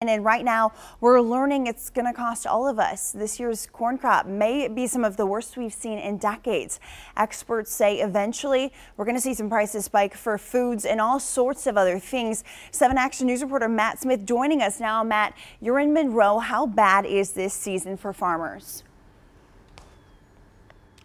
And right now, we're learning it's going to cost all of us. This year's corn crop may be some of the worst we've seen in decades. Experts say eventually we're going to see some prices spike for foods and all sorts of other things. 7 Action News reporter Matt Smith joining us now. Matt, you're in Monroe. How bad is this season for farmers?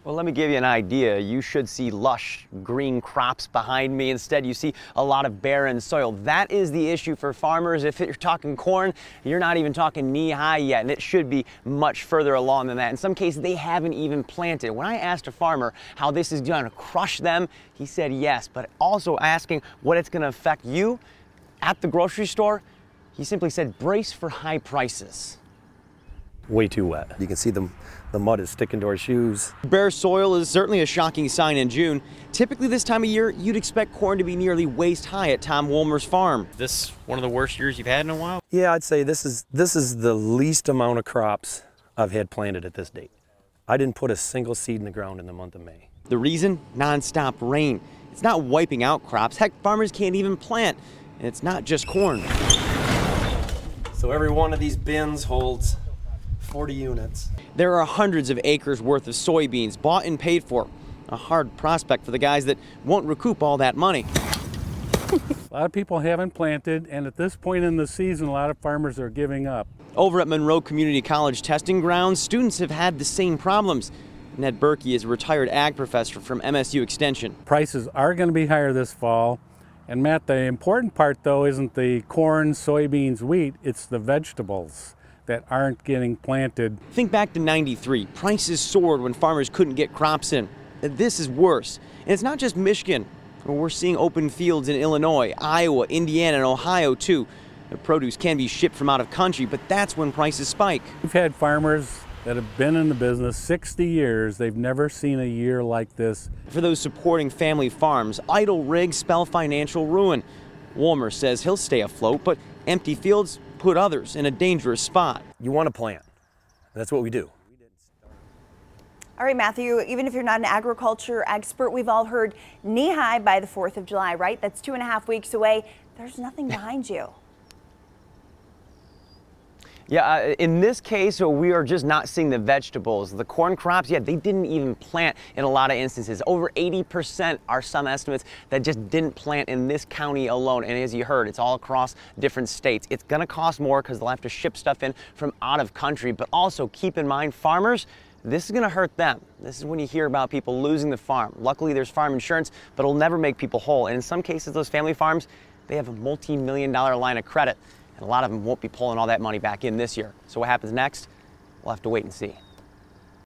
Well, let me give you an idea. You should see lush green crops behind me. Instead, you see a lot of barren soil. That is the issue for farmers. If you're talking corn, you're not even talking knee-high yet, and it should be much further along than that. In some cases, they haven't even planted. When I asked a farmer how this is going to crush them, he said yes, but also asking what it's going to affect you at the grocery store, he simply said brace for high prices. Way too wet. You can see the mud is sticking to our shoes. Bare soil is certainly a shocking sign in June. Typically this time of year, you'd expect corn to be nearly waist high at Tom Wolmer's farm. This one of the worst years you've had in a while? Yeah, I'd say this is the least amount of crops I've had planted at this date. I didn't put a single seed in the ground in the month of May. The reason? Non-stop rain. It's not wiping out crops. Heck, farmers can't even plant. And it's not just corn. So every one of these bins holds 40 units. There are hundreds of acres worth of soybeans bought and paid for. A hard prospect for the guys that won't recoup all that money. A lot of people haven't planted, and at this point in the season, a lot of farmers are giving up. Over at Monroe Community College testing grounds, students have had the same problems. Ned Berkey is a retired ag professor from MSU Extension. Prices are going to be higher this fall. And Matt, the important part though isn't the corn, soybeans, wheat, it's the vegetables that aren't getting planted. Think back to '93. Prices soared when farmers couldn't get crops in. This is worse. And it's not just Michigan. We're seeing open fields in Illinois, Iowa, Indiana, and Ohio too. The produce can be shipped from out of country, but that's when prices spike. We've had farmers that have been in the business 60 years. They've never seen a year like this. For those supporting family farms, idle rigs spell financial ruin. Wolmer says he'll stay afloat, but empty fields put others in a dangerous spot. You want to plant. That's what we do. All right, Matthew, even if you're not an agriculture expert, we've all heard knee-high by the 4th of July, right? That's 2.5 weeks away. There's nothing behind you. Yeah, in this case, we are just not seeing the vegetables. The corn crops, yeah, they didn't even plant in a lot of instances. Over 80% are some estimates that just didn't plant in this county alone. And as you heard, it's all across different states. It's going to cost more because they'll have to ship stuff in from out of country. But also keep in mind, farmers, this is going to hurt them. This is when you hear about people losing the farm. Luckily, there's farm insurance, but it'll never make people whole. And in some cases, those family farms, they have a multi-million-dollar line of credit. And a lot of them won't be pulling all that money back in this year. So what happens next? We'll have to wait and see.